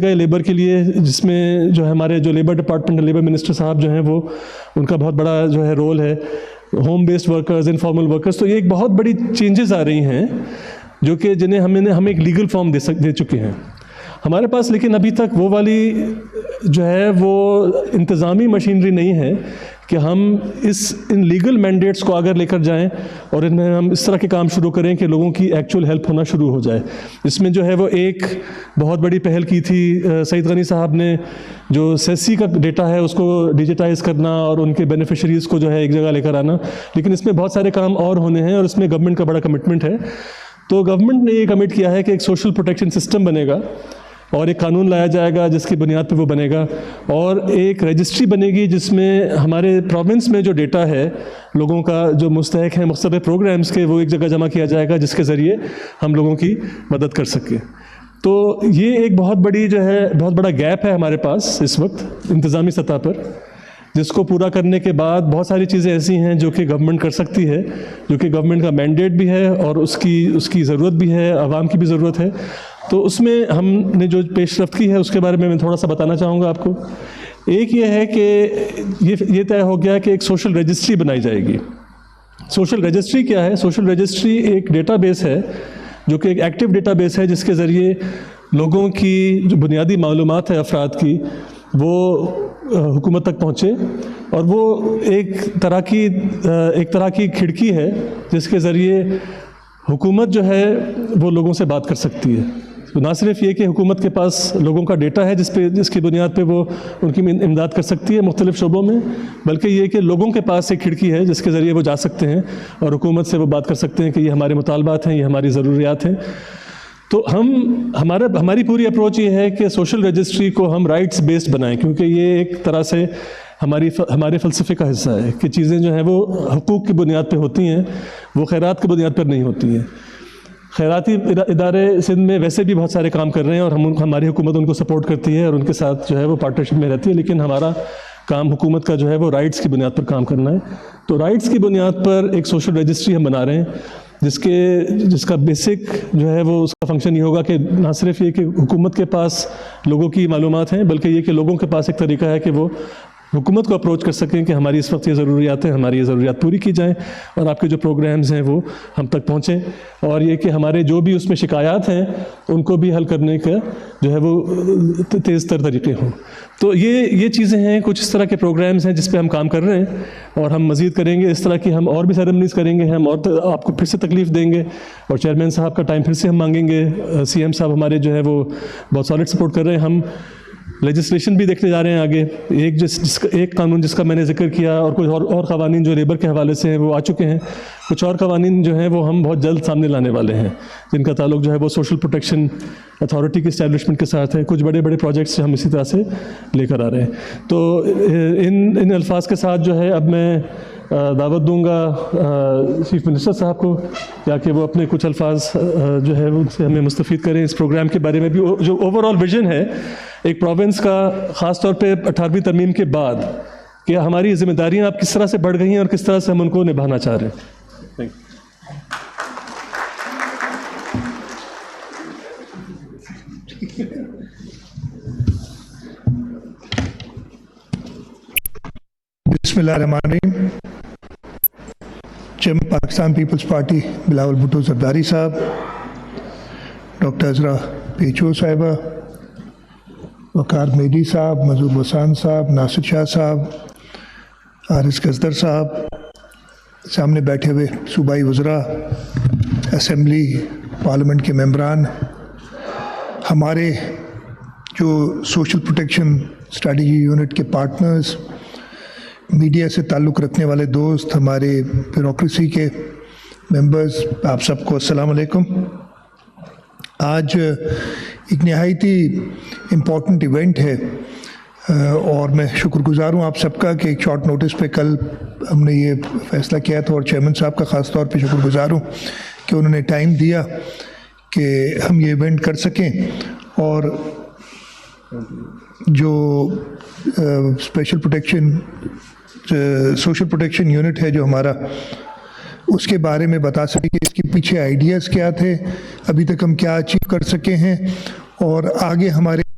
گئے لیبر کے لیے، جس میں جو ہے ہمارے جو لیبر ڈپارٹمنٹ لیبر منسٹر صاحب جو ہیں وہ ان کا بہت بڑا جو ہے رول ہے، home based workers, informal workers. تو یہ ایک بہت بڑی چینجز آ رہی ہیں جو کہ جنہیں ہم ایک لیگل فارم دے چکے ہیں ہمارے پاس. لیکن ابھی تک وہ والی جو ہے وہ انتظامی مشینری نہیں ہے کہ ہم ان لیگل مینڈیٹس کو اگر لے کر جائیں اور ان میں ہم اس طرح کے کام شروع کریں کہ لوگوں کی ایکچوئل ہیلپ ہونا شروع ہو جائے. اس میں جو ہے وہ ایک بہت بڑی پہل کی تھی سعید غنی صاحب نے، جو سیسی کا ڈیٹا ہے اس کو ڈیجیٹائز کرنا اور ان کے بینیفیشریز کو جو ہے ایک جگہ لے کر آنا. لیکن اس میں بہت سارے کام اور ہونے ہیں اور اس میں گورنمنٹ کا بڑا کمٹمنٹ ہے. تو گورنمنٹ نے یہ کمٹ کیا ہے کہ ایک سوشل پروٹیکشن سسٹم بنے گا اور ایک قانون لایا جائے گا جس کی بنیاد پہ وہ بنے گا، اور ایک رجسٹری بنے گی جس میں ہمارے پروونس میں جو ڈیٹا ہے لوگوں کا جو مستحق ہیں مختلف پروگرامز کے، وہ ایک جگہ جمع کیا جائے گا جس کے ذریعے ہم لوگوں کی مدد کر سکیں. تو یہ ایک بہت بڑا گیپ ہے ہمارے پاس اس وقت انتظامی سطح پر، جس کو پورا کرنے کے بعد بہت ساری چیزیں ایسی ہیں جو کہ گورنمنٹ کر سکتی ہے، جو کہ گورنمنٹ کا مینڈیٹ بھی ہے اور اس کی ضرورت بھی ہے، عوام کی بھی ضرورت ہے. تو اس میں ہم نے جو پیش رفت کی ہے اس کے بارے میں تھوڑا سا بتانا چاہوں گا آپ کو. ایک یہ ہے کہ یہ طے ہو گیا کہ ایک سوشل رجسٹری بنائی جائے گی. سوشل رجسٹری کیا ہے؟ سوشل رجسٹری ایک ڈیٹا بیس ہے جو کہ ایک ایکٹیو ڈیٹا بیس ہے جس کے ذریعے لوگوں کی جو بنیادی معلومات ہے افراد کی وہ حکومت تک پہنچے، اور وہ ایک طرح کی کھڑکی ہے جس کے ذریعے حکومت جو ہے وہ لوگوں سے بات کر سکتی ہے. تو نہ صرف یہ کہ حکومت کے پاس لوگوں کا ڈیٹا ہے جس کی بنیاد پہ وہ ان کی امداد کر سکتی ہے مختلف شعبوں میں، بلکہ یہ کہ لوگوں کے پاس ایک کھڑکی ہے جس کے ذریعے وہ جا سکتے ہیں اور حکومت سے وہ بات کر سکتے ہیں کہ یہ ہمارے مطالبات ہیں، یہ ہماری ضروریات ہیں. تو ہماری پوری اپروچ یہ ہے کہ سوشل رجسٹری کو ہم رائٹس بیسڈ بنائیں، کیونکہ یہ ایک طرح سے ہمارے فلسفے کا حصہ ہے کہ چیزیں جو ہیں وہ حقوق کی بنیاد پہ ہوتی ہیں، وہ خیرات کی بنیاد پر نہیں ہوتی ہیں. خیراتی ادارے سندھ میں ویسے بھی بہت سارے کام کر رہے ہیں اور ہماری حکومت ان کو سپورٹ کرتی ہے اور ان کے ساتھ جو ہے وہ پارٹنرشپ میں رہتی ہے، لیکن ہمارا کام حکومت کا جو ہے وہ رائٹس کی بنیاد پر کام کرنا ہے. تو رائٹس کی بنیاد پر ایک سوشل رجسٹری ہم بنا رہے ہیں جس کا بیسک جو ہے وہ اس کا فنکشن یہ ہوگا کہ نہ صرف یہ کہ حکومت کے پاس لوگوں کی معلومات ہیں، بلکہ یہ کہ لوگوں کے پاس ایک طریقہ ہے کہ وہ حکومت کو اپروچ کر سکیں کہ ہماری اس وقت یہ ضروریات ہیں، ہماری یہ ضروریات پوری کی جائیں اور آپ کے جو پروگرامز ہیں وہ ہم تک پہنچیں، اور یہ کہ ہمارے جو بھی اس میں شکایات ہیں ان کو بھی حل کرنے کا جو ہے وہ تیز تر طریقے ہوں. تو یہ چیزیں ہیں، کچھ اس طرح کے پروگرامز ہیں جس پہ ہم کام کر رہے ہیں اور ہم مزید کریں گے. اس طرح کی ہم اور بھی سیریمنیز کریں گے، ہم اور آپ کو پھر سے تکلیف دیں گے اور چیئرمین صاحب کا ٹائم پھر سے ہم مانگیں گے. سی ایم صاحب ہمارے جو ہے وہ بہت سالڈ سپورٹ کر رہے ہیں. ہم لیجسلیشن بھی دیکھنے جا رہے ہیں آگے. ایک قانون جس کا میں نے ذکر کیا اور کچھ اور قوانین جو لیبر کے حوالے سے ہیں وہ آ چکے ہیں. کچھ اور قوانین جو ہیں وہ ہم بہت جلد سامنے لانے والے ہیں جن کا تعلق جو ہے وہ سوشل پروٹیکشن اتھارٹی کی اسٹیبلشمنٹ کے ساتھ ہے. کچھ بڑے پروجیکٹس ہم اسی طرح سے لے کر آ رہے ہیں. تو ان الفاظ کے ساتھ جو ہے اب میں دعوت دوں گا چیف منسٹر صاحب کو تاکہ وہ اپنے کچھ الفاظ جو ہے ان سے ہمیں مستفید کریں اس پروگرام کے بارے میں بھی. جو اوور آل ویژن ہے ایک پروونس کا، خاص طور پہ 18ویں ترمیم کے بعد، کہ ہماری ذمہ داریاں اب کس طرح سے بڑھ گئی ہیں اور کس طرح سے ہم ان کو نبھانا چاہ رہے ہیں. بسم اللہ الرحمن الرحیم. چیئرمین پاکستان پیپلز پارٹی بلاول بھٹو زرداری صاحب، ڈاکٹر عزرا پیچو صاحبہ، وقار میڈی صاحب، مظہور وسان صاحب، ناصر شاہ صاحب، حارث گزدر صاحب، سامنے بیٹھے ہوئے صوبائی وزراء، اسمبلی پارلیمنٹ کے ممبران، ہمارے جو سوشل پروٹیکشن اسٹریٹجی یونٹ کے پارٹنرز، میڈیا سے تعلق رکھنے والے دوست، ہمارے بیوروکریسی کے ممبرز، آپ سب کو السلام علیکم. آج ایک نہایتی امپورٹنٹ ایونٹ ہے اور میں شکر گزار ہوں آپ سب کا کہ ایک شارٹ نوٹس پہ کل ہم نے یہ فیصلہ کیا تھا، اور چیئرمین صاحب کا خاص طور پہ شکر گزار ہوں کہ انہوں نے ٹائم دیا کہ ہم یہ ایونٹ کر سکیں. اور جو special protection social protection unit ہے جو ہمارا، اس کے بارے میں بتا سکیں کہ اس کے پیچھے آئیڈیاز کیا تھے، ابھی تک ہم کیا اچیو کر سکے ہیں اور آگے ہمارے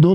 2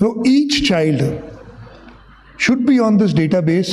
so each child should be on this database,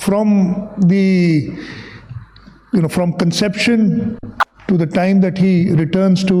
from from conception to the time that he returns to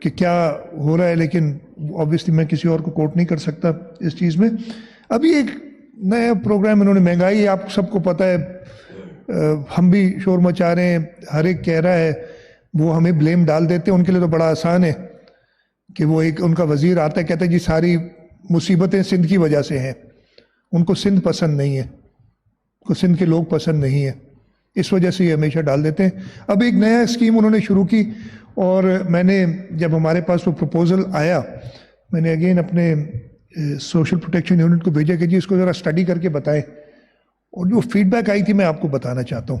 کہ کیا ہو رہا ہے، لیکن آبویسلی میں کسی اور کو کوٹ نہیں کر سکتا اس چیز میں. ابھی ایک نیا پروگرام انہوں نے، مہنگائی آپ سب کو پتہ ہے، ہم بھی شور مچا رہے ہیں، ہر ایک کہہ رہا ہے، وہ ہمیں بلیم ڈال دیتے ہیں. ان کے لیے تو بڑا آسان ہے کہ وہ ایک ان کا وزیر آتا ہے کہتا ہے جی ساری مصیبتیں سندھ کی وجہ سے ہیں. ان کو سندھ پسند نہیں ہے، ان کو سندھ کے لوگ پسند نہیں ہیں، اس وجہ سے یہ ہمیشہ ڈال دیتے ہیں. اب ایک نیا اسکیم انہوں نے شروع کی، اور میں نے جب ہمارے پاس وہ پروپوزل آیا، میں نے اگین اپنے سوشل پروٹیکشن یونٹ کو بھیجا کہ جی اس کو ذرا اسٹڈی کر کے بتائیں. اور جو فیڈ بیک آئی تھی میں آپ کو بتانا چاہتا ہوں.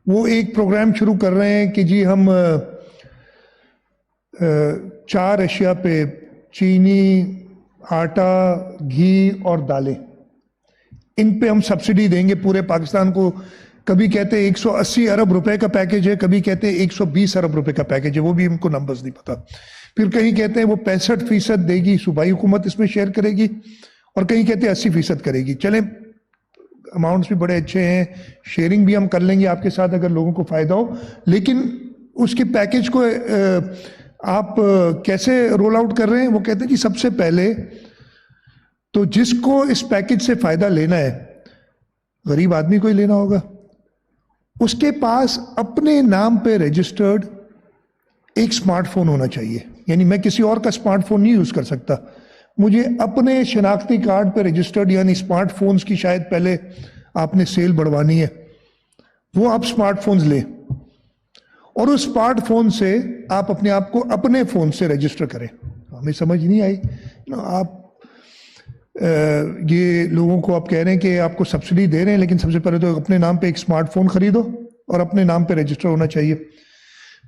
وہ ایک پروگرام شروع کر رہے ہیں کہ جی ہم 4 اشیاء پہ، چینی، آٹا، گھی اور دالیں، ان پہ ہم سبسڈی دیں گے پورے پاکستان کو. کبھی کہتے ہیں 180 ارب روپے کا پیکیج ہے، کبھی کہتے ہیں 120 ارب روپے کا پیکیج ہے، وہ بھی ہم کو نمبرز نہیں پتا. پھر کہیں کہتے ہیں وہ 65% دے گی، صوبائی حکومت اس میں شیئر کرے گی، اور کہیں کہتے ہیں 80% کرے گی. چلیں اماؤنٹس بھی بڑے اچھے ہیں، شیئرنگ بھی ہم کر لیں گے آپ کے ساتھ اگر لوگوں کو فائدہ ہو. لیکن اس کے پیکیج کو آپ کیسے رول آؤٹ کر رہے ہیں؟ وہ کہتے ہیں جی سب سے پہلے تو جس کو اس پیکیج سے فائدہ لینا ہے، غریب آدمی کو ہی لینا ہوگا. اس کے پاس اپنے نام پہ رجسٹرڈ ایک سمارٹ فون ہونا چاہیے. یعنی میں کسی اور کا سمارٹ فون نہیں یوز کر سکتا، مجھے اپنے شناختی کارڈ پہ رجسٹرڈ، یعنی سمارٹ فونز کی شاید پہلے آپ نے سیل بڑھوانی ہے، وہ آپ سمارٹ فونز لیں، اور اس سمارٹ فون سے آپ اپنے آپ کو اپنے فون سے رجسٹر کریں. ہمیں سمجھ نہیں آئی. آپ یہ لوگوں کو آپ کہہ رہے ہیں کہ آپ کو سبسڈی دے رہے ہیں، لیکن سب سے پہلے تو اپنے نام پہ ایک سمارٹ فون خریدو اور اپنے نام پہ رجسٹر ہونا چاہیے.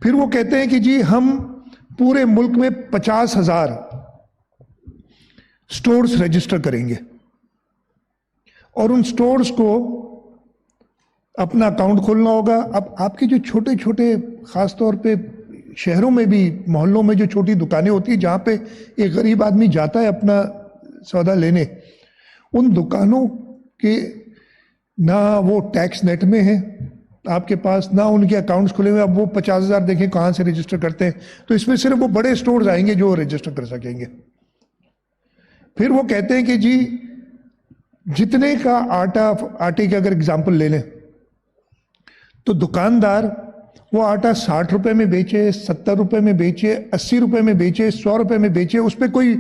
پھر وہ کہتے ہیں کہ جی ہم پورے ملک میں 50,000 سٹورز رجسٹر کریں گے، اور ان سٹورز کو اپنا اکاؤنٹ کھولنا ہوگا. اب آپ کے جو چھوٹے چھوٹے، خاص طور پہ شہروں میں بھی، محلوں میں جو چھوٹی دکانیں ہوتی ہیں جہاں پہ ایک غریب آدمی جاتا ہے اپنا سودا لینے، ان دکانوں کے نہ وہ ٹیکس نیٹ میں ہیں آپ کے پاس، نہ ان کے اکاؤنٹس کھلے ہوئے. اب وہ 50,000 دیکھیں کہاں سے رجسٹر کرتے ہیں. تو اس میں صرف وہ بڑے سٹورز آئیں گے جو رجسٹر کر سکیں گے. پھر وہ کہتے ہیں کہ جی جتنے کا آٹے کا اگر اگزامپل لے لیں تو دکاندار وہ آٹا 60 روپے میں بیچے، 70 روپے میں بیچے، 80 روپے میں بیچے، 100 روپے میں بیچے، اس پہ کوئی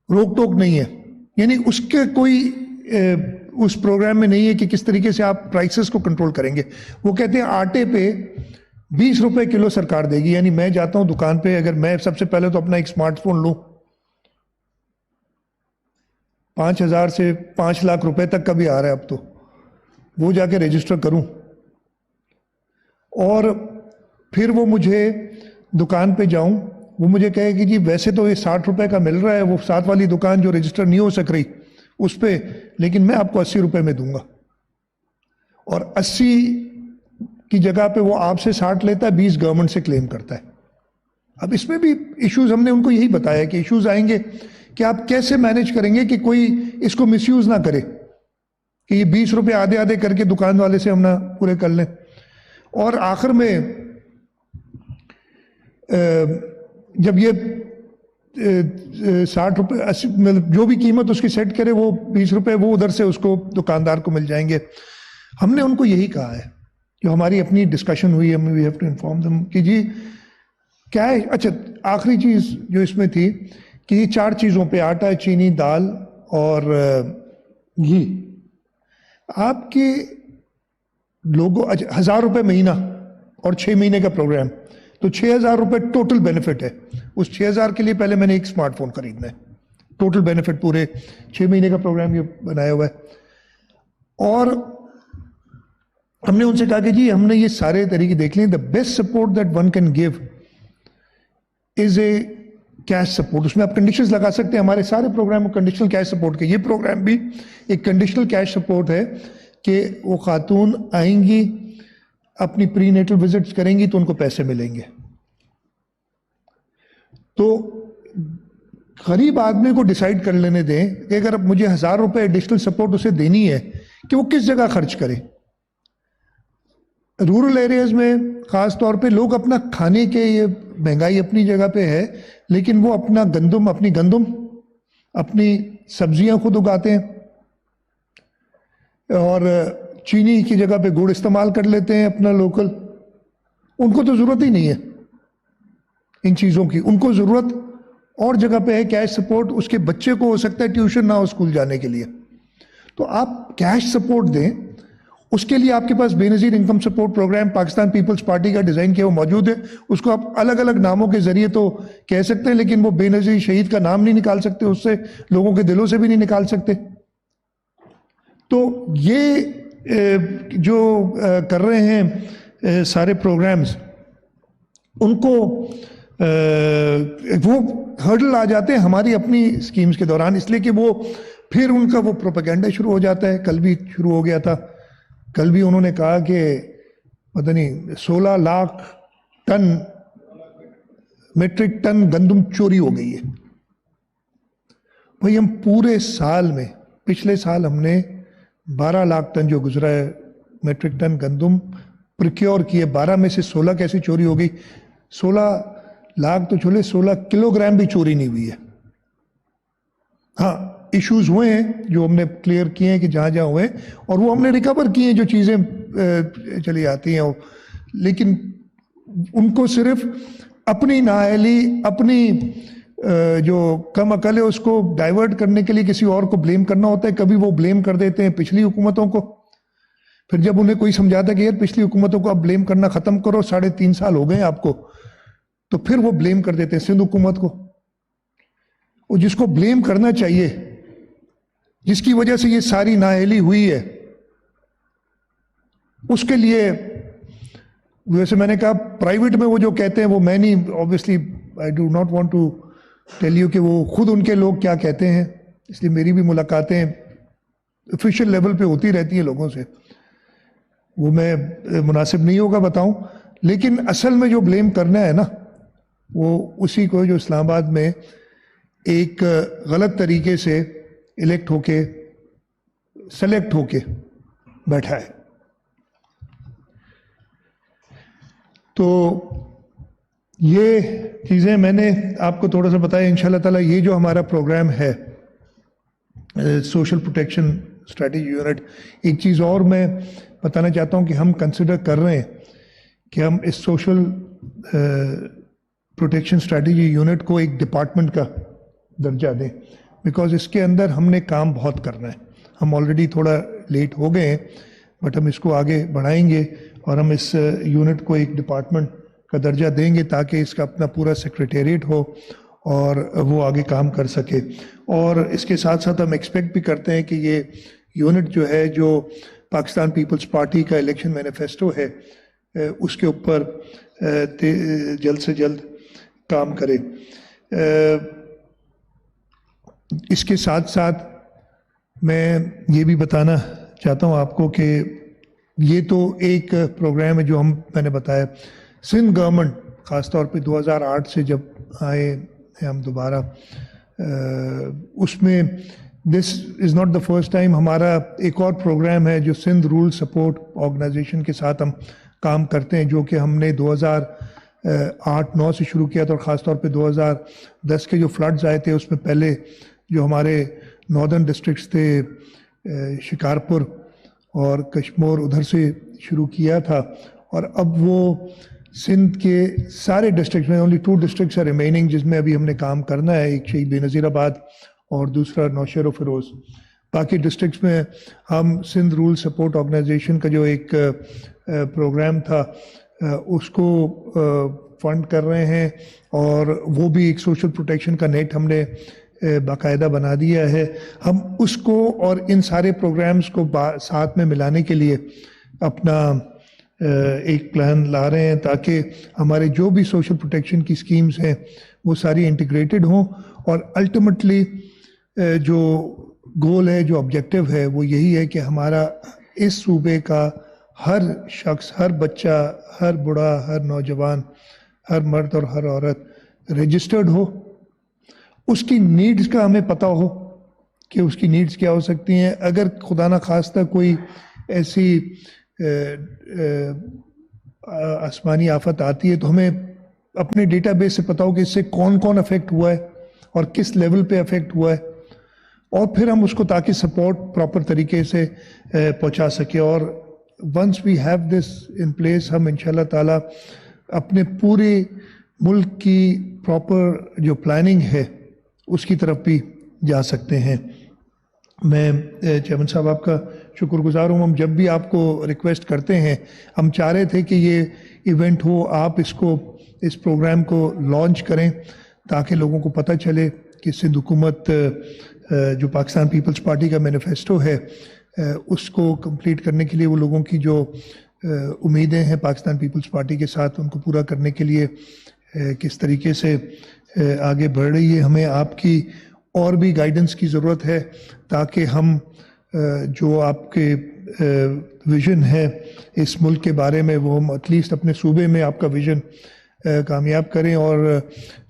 روک ٹوک نہیں ہے. یعنی اس کے کوئی اس پروگرام میں نہیں ہے کہ کس طریقے سے آپ پرائسز کو کنٹرول کریں گے. وہ کہتے ہیں آٹے پہ 20 روپے کلو سرکار دے گی. یعنی میں جاتا ہوں دکان پہ، اگر میں سب سے پہلے تو اپنا ایک سمارٹ فون لوں، 5,000 سے 5 لاکھ روپے تک کا بھی آ رہا ہے اب تو، وہ جا کے رجسٹر کروں، اور پھر وہ مجھے دکان پہ جاؤں، وہ مجھے کہے کہ جی ویسے تو یہ 60 روپے کا مل رہا ہے، وہ ساتھ والی دکان جو رجسٹر نہیں ہو سک رہی اس پہ، لیکن میں آپ کو 80 روپے میں دوں گا. اور 80 کی جگہ پہ وہ آپ سے 60 لیتا ہے، 20 گورنمنٹ سے کلیم کرتا ہے. اب اس میں بھی ایشوز، ہم نے ان کو یہی بتایا کہ ایشوز آئیں گے کہ آپ کیسے مینیج کریں گے کہ کوئی اس کو مس یوز نہ کرے کہ یہ 20 روپے آدھے آدھے کر کے دکان والے سے ہم نہ پورے کر لیں. اور آخر میں جب یہ 60 روپے 80 مطلب جو بھی قیمت اس کی سیٹ کرے، وہ 20 روپے وہ ادھر سے اس کو دکاندار کو مل جائیں گے. ہم نے ان کو یہی کہا ہے، جو ہماری اپنی ڈسکشن ہوئی ہے، وی ہیو ٹو انفارم دم کہ جی کیا ہے. اچھا آخری چیز جو اس میں تھی کہ یہ 4 چیزوں پہ، آٹا، چینی، دال اور گھی، آپ کے لوگوں 1000 روپے مہینہ اور 6 مہینے کا پروگرام، تو 6,000 روپے ٹوٹل بینیفٹ ہے. اس 6,000 کے لیے پہلے میں نے ایک سمارٹ فون خریدنا ہے. ٹوٹل بینیفٹ پورے 6 مہینے کا پروگرام یہ بنایا ہوا ہے. اور ہم نے ان سے کہا کہ جی ہم نے یہ سارے طریقے دیکھ لیں. The best support that one can give is a cash support. اس میں آپ کنڈیشنز لگا سکتے ہیں. ہمارے سارے پروگرام کنڈیشنل کیش سپورٹ کے، یہ پروگرام بھی ایک کنڈیشنل کیش سپورٹ ہے کہ وہ خاتون آئیں گی، اپنی پری نیٹل وزٹس کریں گی تو ان کو پیسے ملیں گے. تو غریب آدمی کو ڈیسائیڈ کر لینے دیں کہ اگر اب مجھے 1000 روپے ایڈیشنل سپورٹ اسے دینی ہے کہ وہ کس جگہ خرچ کرے. رورل ایریاز میں خاص طور پہ لوگ اپنا کھانے کے، یہ مہنگائی اپنی جگہ پہ ہے، لیکن وہ اپنا گندم، اپنی سبزیاں خود اگاتے ہیں اور چینی کی جگہ پہ گڑ استعمال کر لیتے ہیں اپنا لوکل. ان کو تو ضرورت ہی نہیں ہے ان چیزوں کی. ان کو ضرورت اور جگہ پہ ہے کیش سپورٹ. اس کے بچے کو ہو سکتا ہے ٹیوشن نہ ہو اسکول جانے کے لیے، تو آپ کیش سپورٹ دیں. اس کے لیے آپ کے پاس Benazir income support program Pakistan Peoples Party کا ڈیزائن کیا وہ موجود ہے. اس کو آپ الگ الگ ناموں کے ذریعے تو کہہ سکتے ہیں، لیکن وہ بے نظیر شہید کا نام نہیں نکال سکتے، اس سے لوگوں کے دلوں سے بھی نہیں نکال سکتے. تو یہ جو کر رہے ہیں سارے پروگرامز، ان کو وہ ہرڈل آ جاتے ہیں ہماری اپنی اسکیمز کے دوران، اس لیے کہ وہ پھر ان کا وہ پروپیگنڈا شروع ہو جاتا ہے. کل بھی شروع ہو گیا تھا. کل بھی انہوں نے کہا کہ پتہ نہیں 16 لاکھ میٹرک ٹن گندم چوری ہو گئی ہے. بھائی ہم پورے سال میں، پچھلے سال ہم نے 12 لاکھ ٹن جو گزرا ہے میٹرک ٹن گندم پروکیور کیے. 12 میں سے 16 کیسے چوری ہو گئی؟ 16 لاکھ تو چھولے، 16 کلو گرام بھی چوری نہیں ہوئی ہے. ہاں ایشوز ہوئے ہیں جو ہم نے کلیئر کیے ہیں کہ جہاں جہاں ہوئے، اور وہ ہم نے ریکور کیے ہیں جو چیزیں چلی آتی ہیں، لیکن ان کو صرف اپنی نااہلی، اپنی جو کم عقل ہے اس کو ڈائیورٹ کرنے کے لیے کسی اور کو بلیم کرنا ہوتا ہے. کبھی وہ بلیم کر دیتے ہیں پچھلی حکومتوں کو، پھر جب انہیں کوئی سمجھاتا ہے کہ یار پچھلی حکومتوں کو اب بلیم کرنا ختم کرو، 3.5 سال ہو گئے ہیں آپ کو، تو پھر وہ بلیم کر دیتے ہیں سندھ حکومت کو. اور جس کو بلیم کرنا چاہیے، جس کی وجہ سے یہ ساری نااہلی ہوئی ہے، اس کے لیے ویسے میں نے کہا پرائیویٹ میں وہ جو کہتے ہیں وہ میں نہیں، obviously I do not want to tell you کہ وہ خود ان کے لوگ کیا کہتے ہیں، اس لیے میری بھی ملاقاتیں آفیشیل لیول پہ ہوتی رہتی ہیں لوگوں سے، وہ میں مناسب نہیں ہوگا بتاؤں. لیکن اصل میں جو بلیم کرنا ہے نا، وہ اسی کو جو اسلام آباد میں ایک غلط طریقے سے الیکٹ ہو کے، سلیکٹ ہو کے بیٹھا ہے. تو یہ چیزیں میں نے آپ کو تھوڑا سا بتایا. انشاءاللہ تعالیٰ یہ جو ہمارا پروگرام ہے سوشل پروٹیکشن اسٹریٹجی یونٹ، ایک چیز اور میں بتانا چاہتا ہوں کہ ہم کنسیڈر کر رہے ہیں کہ ہم اس سوشل پروٹیکشن اسٹریٹجی یونٹ کو ایک ڈپارٹمنٹ کا درجہ دیں، بیکاز اس کے اندر ہم نے کام بہت کرنا ہے. ہم آلریڈی تھوڑا لیٹ ہو گئے ہیں، بٹ ہم اس کو آگے بڑھائیں گے اور ہم اس یونٹ کو ایک ڈپارٹمنٹ کا درجہ دیں گے تاکہ اس کا اپنا پورا سیکریٹریٹ ہو اور وہ آگے کام کر سکے. اور اس کے ساتھ ساتھ ہم ایکسپیکٹ بھی کرتے ہیں کہ یہ یونٹ جو ہے، جو پاکستان پیپلز پارٹی کا الیکشن مینیفیسٹو ہے، اس کے اوپر جلد سے جلد کام کرے. اس کے ساتھ ساتھ میں یہ بھی بتانا چاہتا ہوں آپ کو کہ یہ تو ایک پروگرام ہے جو میں نے بتایا. سندھ گورنمنٹ خاص طور پہ 2008 سے جب آئے ہیں ہم دوبارہ، اس میں this is not the first time. ہمارا ایک اور پروگرام ہے جو سندھ رول سپورٹ آرگنائزیشن کے ساتھ ہم کام کرتے ہیں، جو کہ ہم نے 2008-9 سے شروع کیا تھا، اور خاص طور پہ 2010 کے جو فلڈز آئے تھے اس میں پہلے جو ہمارے ناردرن ڈسٹرکٹس تھے، شکارپور اور کشمور، ادھر سے شروع کیا تھا. اور اب وہ سندھ کے سارے ڈسٹرکٹس میں only 2 ڈسٹرکٹس ہیں ریمیننگ جس میں ابھی ہم نے کام کرنا ہے، ایک شہید بے نظیر آباد اور دوسرا نوشہر و فیروز. باقی ڈسٹرکٹس میں ہم سندھ رول سپورٹ آرگنائزیشن کا جو ایک پروگرام تھا اس کو فنڈ کر رہے ہیں، اور وہ بھی ایک سوشل پروٹیکشن کا نیٹ ہم نے باقاعدہ بنا دیا ہے. ہم اس کو اور ان سارے پروگرامز کو ساتھ میں ملانے کے لیے اپنا ایک پلان لا رہے ہیں تاکہ ہمارے جو بھی سوشل پروٹیکشن کی سکیمز ہیں وہ ساری انٹیگریٹڈ ہوں، اور الٹیمیٹلی جو گول ہے، جو آبجیکٹیو ہے، وہ یہی ہے کہ ہمارا اس صوبے کا ہر شخص، ہر بچہ، ہر بڑا، ہر نوجوان، ہر مرد اور ہر عورت رجسٹرڈ ہو. اس کی نیڈز کا ہمیں پتہ ہو کہ اس کی نیڈز کیا ہو سکتی ہیں. اگر خدا نخواستہ کوئی ایسی آسمانی آفت آتی ہے تو ہمیں اپنے ڈیٹا بیس سے پتا ہو کہ اس سے کون کون افیکٹ ہوا ہے اور کس لیول پہ افیکٹ ہوا ہے، اور پھر ہم اس کو تاکہ سپورٹ پراپر طریقے سے پہنچا سکیں. اور once we have this in place ہم انشاءاللہ تعالیٰ اپنے پورے ملک کی پراپر جو پلاننگ ہے اس کی طرف بھی جا سکتے ہیں. میں چیئرمین صاحب آپ کا شکر گزار ہوں. ہم جب بھی آپ کو ریکویسٹ کرتے ہیں، ہم چاہ رہے تھے کہ یہ ایونٹ ہو، آپ اس پروگرام کو لانچ کریں تاکہ لوگوں کو پتہ چلے کہ سندھ حکومت جو پاکستان پیپلز پارٹی کا مینیفیسٹو ہے اس کو کمپلیٹ کرنے کے لیے وہ لوگوں کی جو امیدیں ہیں پاکستان پیپلز پارٹی کے ساتھ ان کو پورا کرنے کے لیے کس طریقے سے آگے بڑھ رہی ہے. ہمیں آپ کی اور بھی گائیڈنس کی ضرورت ہے تاکہ ہم جو آپ کے ویژن ہے اس ملک کے بارے میں وہ ہم ایٹ لیسٹ اپنے صوبے میں آپ کا ویژن کامیاب کریں، اور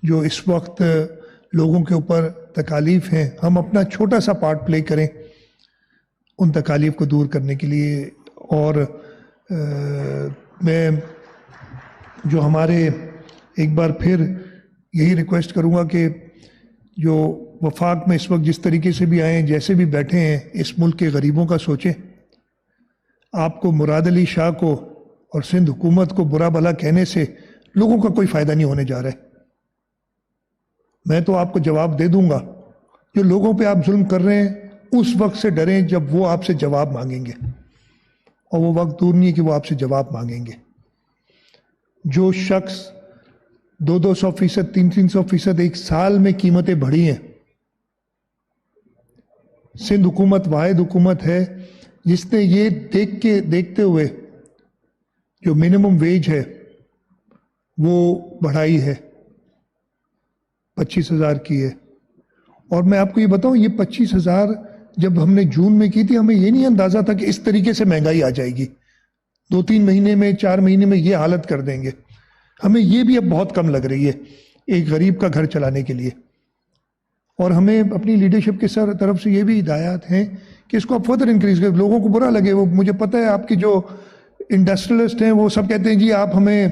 جو اس وقت لوگوں کے اوپر تکالیف ہیں ہم اپنا چھوٹا سا پارٹ پلے کریں ان تکالیف کو دور کرنے کے لیے. اور میں جو ہمارے ایک بار پھر یہی ریکویسٹ کروں گا کہ جو وفاق میں اس وقت جس طریقے سے بھی آئے ہیں، جیسے بھی بیٹھے ہیں، اس ملک کے غریبوں کا سوچیں. آپ کو مراد علی شاہ کو اور سندھ حکومت کو برا بھلا کہنے سے لوگوں کا کوئی فائدہ نہیں ہونے جا رہا ہے. میں تو آپ کو جواب دے دوں گا، جو لوگوں پہ آپ ظلم کر رہے ہیں اس وقت سے ڈریں جب وہ آپ سے جواب مانگیں گے، اور وہ وقت دور نہیں ہے کہ وہ آپ سے جواب مانگیں گے. جو شخص 200% 300% ایک سال میں قیمتیں بڑھی ہیں، سندھ حکومت واحد حکومت ہے جس نے یہ دیکھتے ہوئے جو منیمم ویج ہے وہ بڑھائی ہے، 25,000 کی ہے. اور میں آپ کو یہ بتاؤں، یہ 25,000 جب ہم نے جون میں کی تھی ہمیں یہ نہیں اندازہ تھا کہ اس طریقے سے مہنگائی آ جائے گی. 2-3 مہینے میں 4 مہینے میں یہ حالت کر دیں گے. ہمیں یہ بھی اب بہت کم لگ رہی ہے ایک غریب کا گھر چلانے کے لیے. اور ہمیں اپنی لیڈرشپ کے طرف سے یہ بھی ہدایات ہیں کہ اس کو اب فردر انکریز کریں. لوگوں کو برا لگے، وہ مجھے پتہ ہے آپ کی جو انڈسٹریلسٹ ہیں وہ سب کہتے ہیں جی آپ ہمیں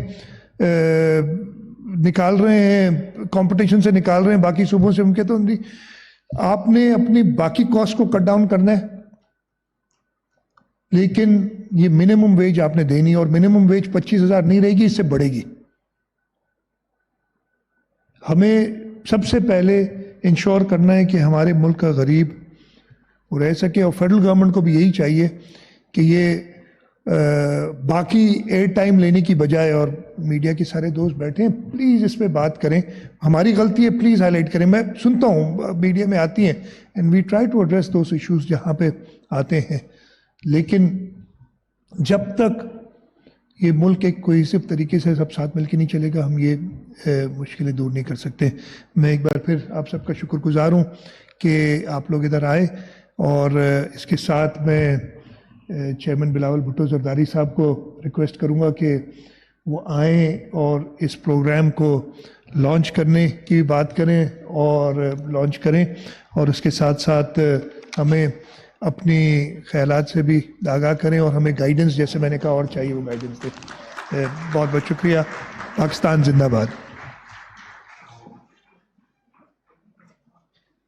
نکال رہے ہیں، کمپٹیشن سے نکال رہے ہیں باقی صوبوں سے. ہم کہتے ہیں آپ نے اپنی باقی کاسٹ کو کٹ ڈاؤن کرنا ہے، لیکن یہ منیمم ویج آپ نے دینی، اور منیمم ویج 25,000 نہیں رہے گی، اس سے بڑھے گی. ہمیں سب سے پہلے انشور کرنا ہے کہ ہمارے ملک کا غریب وہ رہ سکے، اور فیڈرل گورنمنٹ کو بھی یہی چاہیے کہ یہ باقی ایئر ٹائم لینے کی بجائے، اور میڈیا کے سارے دوست بیٹھے ہیں پلیز اس پہ بات کریں. ہماری غلطی ہے پلیز ہائی لائٹ کریں. میں سنتا ہوں میڈیا میں آتی ہیں and we try to address those issues جہاں پہ آتے ہیں، لیکن جب تک یہ ملک ایک کوہیسو طریقے سے سب ساتھ مل کے نہیں چلے گا ہم یہ مشکلیں دور نہیں کر سکتے. میں ایک بار پھر آپ سب کا شکر گزار ہوں کہ آپ لوگ ادھر آئے، اور اس کے ساتھ میں چیئرمین بلاول بھٹو زرداری صاحب کو ریکویسٹ کروں گا کہ وہ آئیں اور اس پروگرام کو لانچ کرنے کی بات کریں اور لانچ کریں، اور اس کے ساتھ ساتھ ہمیں اپنی خیالات سے بھی آگاہ کریں، اور ہمیں گائیڈنس جیسے میں نے کہا اور چاہیے وہ گائیڈنس دیں. بہت بہت شکریہ. پاکستان زندہ باد.